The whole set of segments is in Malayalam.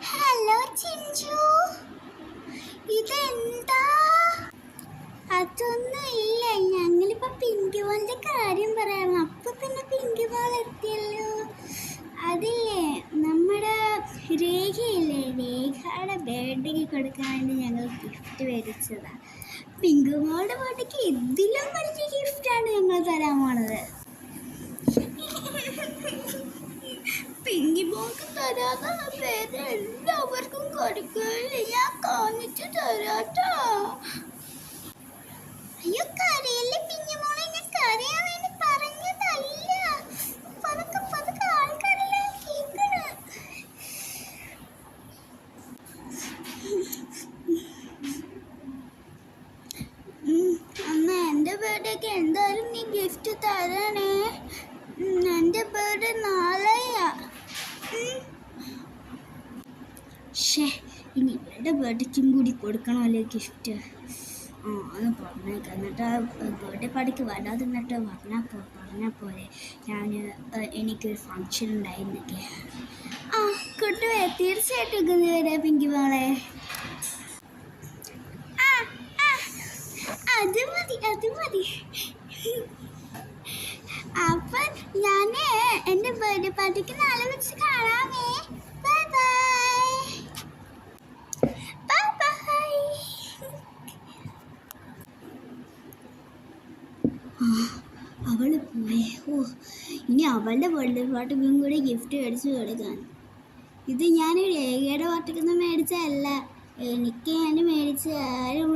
ഹലോ ചിഞ്ചു, ഇതെന്താ? അതൊന്നും ഇല്ല, ഞങ്ങളിപ്പോ പിങ്കി മോളുടെ കാര്യം പറയാം. അപ്പൊ പിന്നെ പിങ്കി മോൾ എത്തിയല്ലോ. അതില്ലേ, നമ്മുടെ രേഖയില്ലേ, രേഖയുടെ ബർത്ത്ഡേക്ക് കൊടുക്കാൻ വേണ്ടി ഞങ്ങൾ ഗിഫ്റ്റ് മേടിച്ചതാ. പിങ്കി മോളുടെ ബർത്ത്ഡേക്ക് ഇതിലും വലിയ ഗിഫ്റ്റാണ് ഞങ്ങൾ തരാൻ പോണത്. പിങ്കി മോൾക്ക് തരാതെ പേര് എല്ലാവർക്കും കൊടുക്കില്ല. ഞാൻ കാണിച്ചു തരാട്ടോ. അയ്യോ, കരയല്ലേ പിങ്കി മോളെ, ഞാൻ കരയാൻ വേണ്ടി പറഞ്ഞതല്ല. പതുക്കെ പതുക്കെ ആൾക്കാരെല്ലാം കേൾക്കണം. അന്ന് എൻ്റെ ബർത്ത്ഡേക്ക് എന്തായാലും നീ ഗിഫ്റ്റ് തരണേ. എൻ്റെ ബർത്ത്ഡേ നാളെയാ. ഇനി ഇവരുടെ ബർത്ത്ഡേക്കും കൂടി കൊടുക്കണമല്ലോ ഗിഫ്റ്റ്. ഒന്ന് പറഞ്ഞേക്കാം. എന്നിട്ട് ബർത്ത്ഡേ പാർട്ടിക്ക് വരാതെ എന്നിട്ട് പറഞ്ഞാൽ പോലെ എനിക്കൊരു ഫങ്ഷൻ ഉണ്ടായിരുന്നൊക്കെ. കൊണ്ടുപോയ തീർച്ചയായിട്ടും കൊണ്ടുവരാ പിങ്കി മോളെ. അത് മതി. അപ്പം ഞാൻ എൻ്റെ ബർത്ത്ഡേ പാർട്ടിക്ക് നാളെ വെച്ച് കാണാമേ. Bye bye. അവൾ പോയേ. ഇനി അവളുടെ ബർത്ത്ഡേ പാർട്ടിക്കും കൂടി ഗിഫ്റ്റ് മേടിച്ച് കൊടുക്കാൻ. ഇത് ഞാൻ രേഖയുടെ പാർട്ടിക്കൊന്നും മേടിച്ചതല്ല. എനിക്ക് ഞാൻ മേടിച്ച ആരും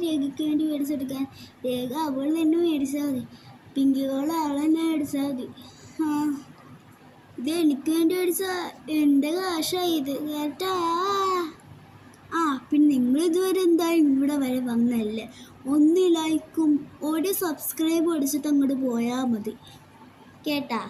രേഖയ്ക്ക് വേണ്ടി മേടിച്ചെടുക്കാൻ. രേഖ അവൾ തന്നെ മേടിച്ചാൽ മതി. പിങ്കിയോള് അവൾ തന്നെ മേടിച്ചാൽ മതി. ഇത് എനിക്ക് വേണ്ടി മേടിച്ച എൻ്റെ കാശാണ് ഇത് കേട്ടാ. പിന്നെ നിങ്ങൾ ഇതുവരെ എന്തായാലും ഇവിടെ വരെ വന്നല്ലേ, ഒന്ന് ലൈക്കും ഒരു സബ്സ്ക്രൈബും അടിച്ചിട്ട് അങ്ങോട്ട് പോയാൽ മതി കേട്ടാ.